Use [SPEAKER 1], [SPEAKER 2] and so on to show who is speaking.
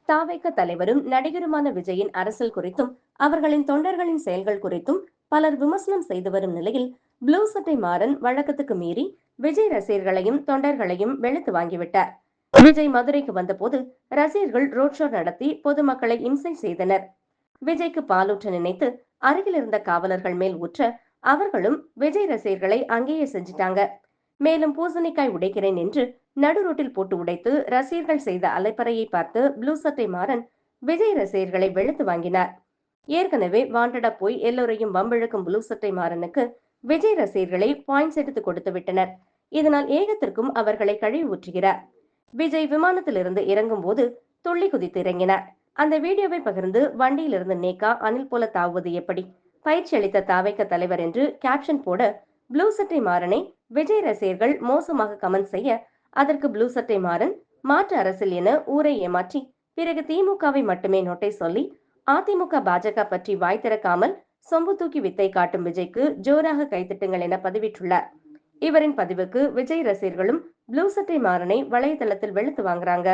[SPEAKER 1] தாவேக தலைவரும் நடிகருமான விஜயின் அரசியல் குறித்தும் அவர்களின் தொண்டர்களின் செயல்கள் குறித்தும் பலர் விமர்சனம் செய்து வரும் நிலையில் ப்ளூ சட்டை மாறன் வழக்கத்துக்கு மீறி விஜய் ரசிகர்களையும் தொண்டர்களையும் வெளுத்து வாங்கிவிட்டார். விஜய் மதுரைக்கு வந்தபோது ரசிகர்கள் ரோட் ஷோ நடத்தி பொதுமக்களை இம்சை செய்தனர். விஜய்க்கு பாலூற்ற நினைத்து அருகில் இருந்த காவலர்கள் மேல் ஊற்ற அவர்களும் விஜய் ரசிகர்களை அங்கேயே செஞ்சிட்டாங்க. மேலும் பூசணிக்காய் உடைக்கிறேன் என்று நடு ரோட்டில் போட்டு உடைத்து ரசிகர்கள் செய்த அலைப்பறையை பார்த்து ப்ளூ சட்டை மாறன் விஜய் ரசிகர்களை வெளுத்து வாங்கினார். ஏற்கனவே வாண்டடா போய் எல்லோரையும் வம்பிழுக்கும் ப்ளூ சட்டை மாறனுக்கு விஜய் ரசிகர்களை பாயிண்ட்ஸ் எடுத்து கொடுத்து விட்டனர். இதனால் ஏகத்திற்கும் அவர்களை கழுவி ஊற்றுகிறார். விஜய் விமானத்திலிருந்து இறங்கும் போது துள்ளி குதித்து இறங்கினார். அந்த வீடியோவை பகிர்ந்து வண்டியிலிருந்து நேகா அணில் போல தாவுவது எப்படி, பயிற்சி அளித்த தாவேக தலைவர் என்று கேப்ஷன் போட ப்ளூ சட்டை மாறனை விஜய் ரசிகர்கள் மோசமாக கமெண்ட் செய்ய அதற்கு ப்ளூ சட்டை மாறன் மாற்று அரசியல் என ஊரை ஏமாற்றி பிறகு திமுகவை மட்டுமே நோட்டை சொல்லி அதிமுக பாஜக பற்றி வாய் திறக்காமல் சொம்பு தூக்கி வித்தை காட்டும் விஜய்க்கு ஜோராக கைத்தட்டுங்கள் என பதிவிட்டுள்ளார். இவரின் பதிவுக்கு விஜய் ரசிகர்களும் ப்ளூ சட்டை மாறனை வலைதளத்தில் வெளுத்து வாங்குறாங்க.